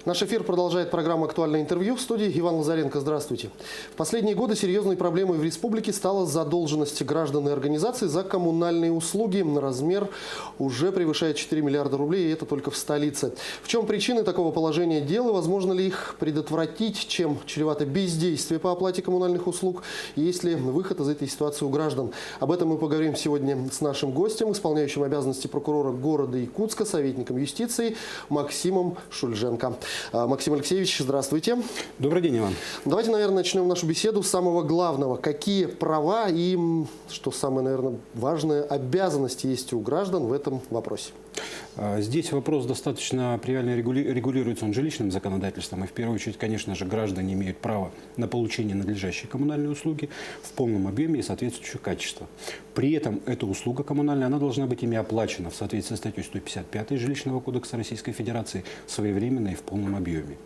Наш эфир продолжает программа «Актуальное интервью». В студии Иван Лазаренко. Здравствуйте. В последние годы серьезной проблемой в республике стала задолженность граждан и организаций за коммунальные услуги. Размер уже превышает 4 миллиарда рублей, и это только в столице. В чем причины такого положения дел и возможно ли их предотвратить? Чем чревато бездействие по оплате коммунальных услуг? И есть ли выход из этой ситуации у граждан? Об этом мы поговорим сегодня с нашим гостем, исполняющим обязанности прокурора города Якутска, советником юстиции Максимом Шульженко. Максим Алексеевич, здравствуйте. Добрый день, Иван. Давайте, наверное, начнем нашу беседу с самого главного. Какие права и, что самое, наверное, важное, обязанности есть у граждан в этом вопросе? Здесь вопрос достаточно реально регулируется он жилищным законодательством. И в первую очередь, конечно же, граждане имеют право на получение надлежащей коммунальной услуги в полном объеме и соответствующего качества. При этом эта услуга коммунальная, она должна быть ими оплачена в соответствии с статьей 155 Жилищного кодекса Российской Федерации своевременно и в полном объеме.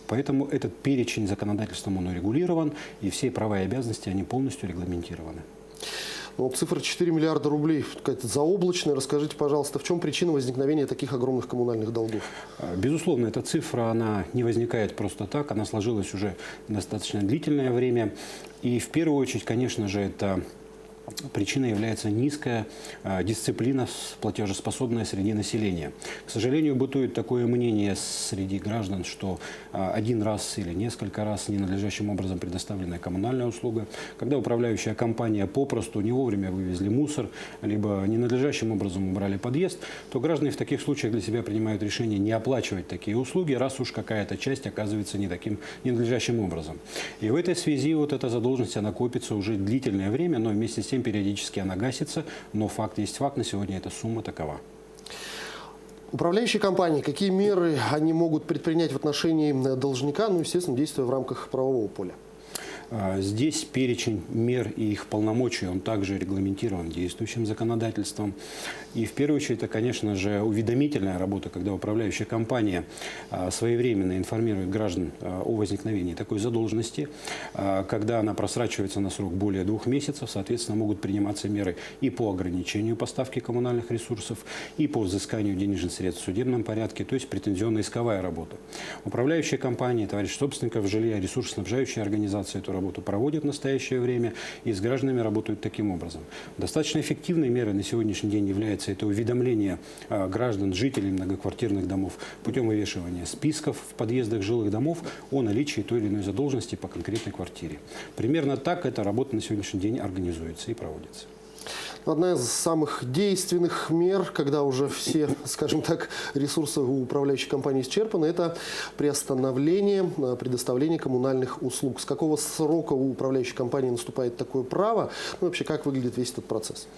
Поэтому этот перечень законодательством он урегулирован, и все права и обязанности они полностью регламентированы. Ну, цифра 4 миллиарда рублей какая-то заоблачная. Расскажите, пожалуйста, в чем причина возникновения таких огромных коммунальных долгов? Безусловно, эта цифра она не возникает просто так. Она сложилась уже достаточно длительное время. И в первую очередь, конечно же, это причиной является низкая дисциплина, платежеспособная среди населения. К сожалению, бытует такое мнение среди граждан, что один раз или несколько раз ненадлежащим образом предоставленная коммунальная услуга, когда управляющая компания попросту не вовремя вывезли мусор, либо ненадлежащим образом убрали подъезд, то граждане в таких случаях для себя принимают решение не оплачивать такие услуги, раз уж какая-то часть оказывается не таким ненадлежащим образом. И в этой связи вот эта задолженность, она копится уже длительное время, но вместе с тем периодически она гасится, но факт есть факт, на сегодня эта сумма такова. Управляющие компании, какие меры они могут предпринять в отношении должника, ну, естественно, действуя в рамках правового поля? Здесь перечень мер и их полномочий, он также регламентирован действующим законодательством. И в первую очередь, это, конечно же, уведомительная работа, когда управляющая компания своевременно информирует граждан о возникновении такой задолженности. Когда она просрачивается на срок более 2 месяцев, соответственно, могут приниматься меры и по ограничению поставки коммунальных ресурсов, и по взысканию денежных средств в судебном порядке, то есть претензионно-исковая работа. Управляющая компания, товарищ собственников жилья, ресурсоснабжающая организация эту работу проводят в настоящее время и с гражданами работают таким образом. Достаточно эффективной мерой на сегодняшний день является это уведомление граждан, жителей многоквартирных домов путем вывешивания списков в подъездах жилых домов о наличии той или иной задолженности по конкретной квартире. Примерно так эта работа на сегодняшний день организуется и проводится. Одна из самых действенных мер, когда уже все, скажем так, ресурсы у управляющей компании исчерпаны, это приостановление предоставления коммунальных услуг. С какого срока у управляющей компании наступает такое право? Ну, вообще, как выглядит весь этот процесс?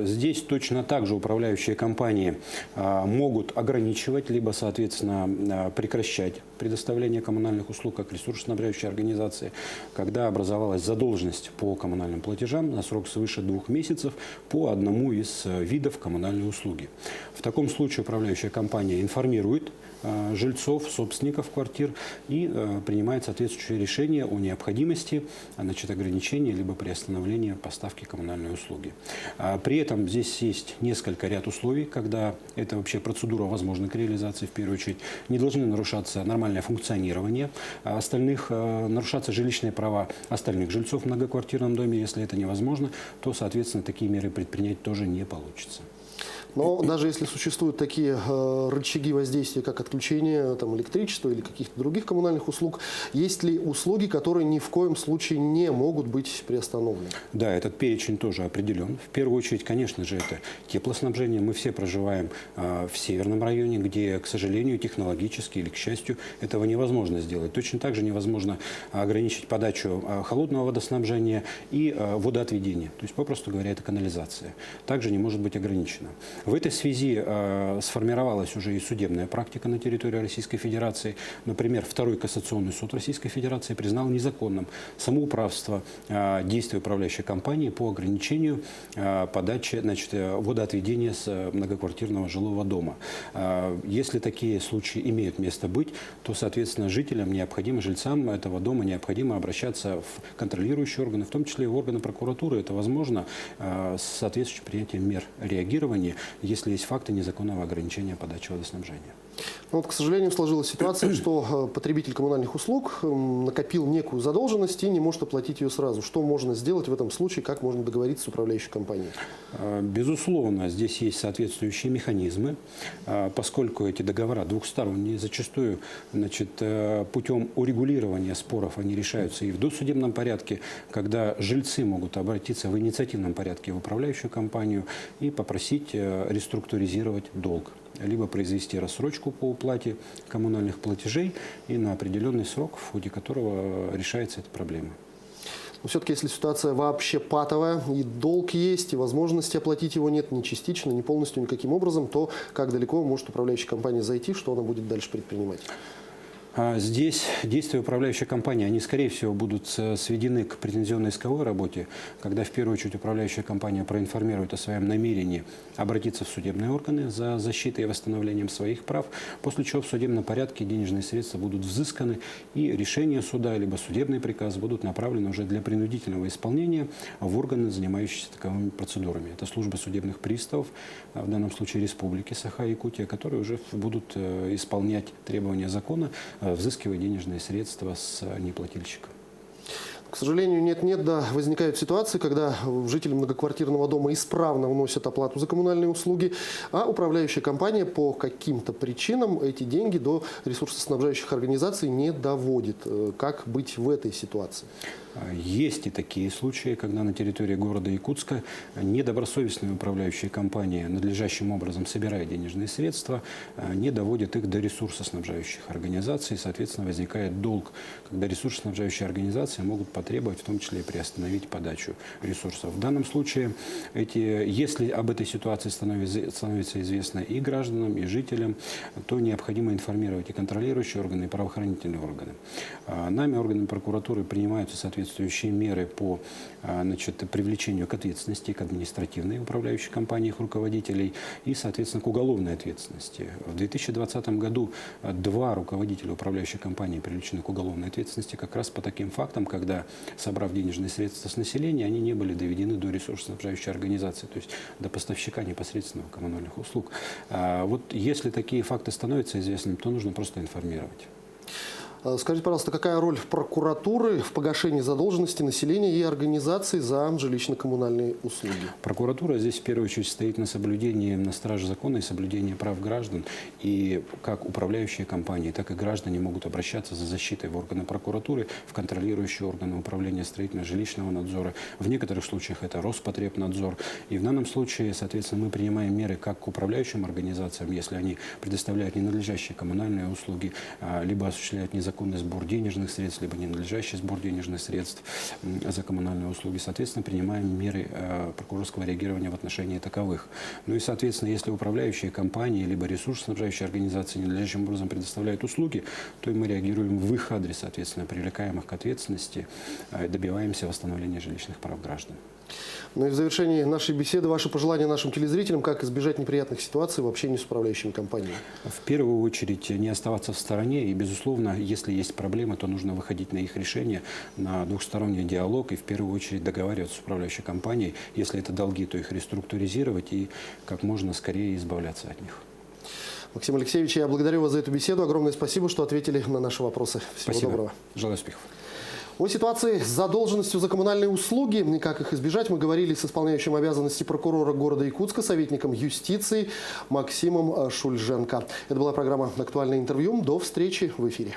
Здесь точно так же управляющие компании могут ограничивать, либо, соответственно, прекращать предоставление коммунальных услуг как ресурсоснабжающей организации, когда образовалась задолженность по коммунальным платежам на срок свыше 2 месяцев по одному из видов коммунальной услуги. В таком случае управляющая компания информирует жильцов, собственников квартир и принимает соответствующее решение о необходимости ограничения либо приостановления поставки коммунальной услуги. При этом здесь есть ряд условий, когда эта вообще процедура возможна к реализации. В первую очередь не должны нарушаться нормальное функционирование остальных, нарушаться жилищные права остальных жильцов в многоквартирном доме. Если это невозможно, то, соответственно, такие меры предпринять тоже не получится. Но даже если существуют такие рычаги воздействия, как отключение электричества или каких-то других коммунальных услуг, есть ли услуги, которые ни в коем случае не могут быть приостановлены? Да, этот перечень тоже определен. В первую очередь, конечно же, это теплоснабжение. Мы все проживаем в северном районе, где, к сожалению, технологически или, к счастью, этого невозможно сделать. Точно так же невозможно ограничить подачу холодного водоснабжения и водоотведения. То есть, попросту говоря, это канализация. Также не может быть ограничена. В этой связи сформировалась уже и судебная практика на территории Российской Федерации. Например, Второй кассационный суд Российской Федерации признал незаконным самоуправство действий управляющей компании по ограничению подачи, водоотведения с многоквартирного жилого дома. Если такие случаи имеют место быть, то, соответственно, жителям необходимо, жильцам этого дома необходимо обращаться в контролирующие органы, в том числе и в органы прокуратуры. Это возможно с соответствующим принятием мер реагирования, если есть факты незаконного ограничения подачи водоснабжения. Но вот, к сожалению, сложилась ситуация, что потребитель коммунальных услуг накопил некую задолженность и не может оплатить ее сразу. Что можно сделать в этом случае, как можно договориться с управляющей компанией? Безусловно, здесь есть соответствующие механизмы, поскольку эти договора двухсторонние, зачастую путем урегулирования споров они решаются и в досудебном порядке, когда жильцы могут обратиться в инициативном порядке в управляющую компанию и попросить реструктуризировать долг, либо произвести рассрочку по уплате коммунальных платежей и на определенный срок, в ходе которого решается эта проблема. Но все-таки, если ситуация вообще патовая, и долг есть, и возможности оплатить его нет ни частично, ни полностью, никаким образом, то как далеко может управляющая компания зайти, что она будет дальше предпринимать? Здесь действия управляющей компании, они, скорее всего, будут сведены к претензионно-исковой работе, когда, в первую очередь, управляющая компания проинформирует о своем намерении обратиться в судебные органы за защитой и восстановлением своих прав, после чего в судебном порядке денежные средства будут взысканы, и решение суда, либо судебный приказ будут направлены уже для принудительного исполнения в органы, занимающиеся таковыми процедурами. Это служба судебных приставов, в данном случае Республики Саха-Якутия, которые уже будут исполнять требования закона, взыскивая денежные средства с неплательщика. К сожалению, нет-нет, да, возникают ситуации, когда жители многоквартирного дома исправно вносят оплату за коммунальные услуги, а управляющая компания по каким-то причинам эти деньги до ресурсоснабжающих организаций не доводит. Как быть в этой ситуации? Есть и такие случаи, когда на территории города Якутска недобросовестные управляющие компании надлежащим образом собирая денежные средства, не доводят их до ресурсоснабжающих организаций. Соответственно, возникает долг, когда ресурсоснабжающие организации могут потребовать, в том числе и приостановить подачу ресурсов. В данном случае, если об этой ситуации становится известно и гражданам, и жителям, то необходимо информировать и контролирующие органы, и правоохранительные органы. Нами, органами прокуратуры, принимаются соответствующие меры по привлечению к ответственности, к административной управляющей компании, их руководителей и, соответственно, к уголовной ответственности. В 2020 году 2 руководителя управляющей компании привлечены к уголовной ответственности как раз по таким фактам, когда, собрав денежные средства с населения, они не были доведены до ресурсоснабжающей организации, то есть до поставщика непосредственного коммунальных услуг. Вот если такие факты становятся известными, то нужно просто информировать. Скажите, пожалуйста, какая роль прокуратуры в погашении задолженности населения и организаций за жилищно-коммунальные услуги? Прокуратура здесь в первую очередь стоит на соблюдении, на страже закона и соблюдении прав граждан. И как управляющие компании, так и граждане могут обращаться за защитой в органы прокуратуры, в контролирующие органы управления строительно-жилищного надзора. В некоторых случаях это Роспотребнадзор. И в данном случае, соответственно, мы принимаем меры как к управляющим организациям, если они предоставляют ненадлежащие коммунальные услуги, либо осуществляют незаконный сбор денежных средств, либо ненадлежащий сбор денежных средств за коммунальные услуги. Соответственно, принимаем меры прокурорского реагирования в отношении таковых. Ну и, соответственно, если управляющие компании, либо ресурсоснабжающие организации ненадлежащим образом предоставляют услуги, то и мы реагируем в их адрес, соответственно, привлекаем их к ответственности, добиваемся восстановления жилищных прав граждан. Ну и в завершении нашей беседы ваши пожелания нашим телезрителям, как избежать неприятных ситуаций в общении с управляющими компаниями? В первую очередь не оставаться в стороне и, безусловно, если есть проблемы, то нужно выходить на их решение, на двухсторонний диалог и в первую очередь договариваться с управляющей компанией. Если это долги, то их реструктуризировать и как можно скорее избавляться от них. Максим Алексеевич, я благодарю вас за эту беседу. Огромное спасибо, что ответили на наши вопросы. Всего Спасибо. доброго. Желаю успехов. О ситуации с задолженностью за коммунальные услуги и как их избежать мы говорили с исполняющим обязанности прокурора города Якутска, советником юстиции Максимом Шульженко. Это была программа «Актуальное интервью». До встречи в эфире.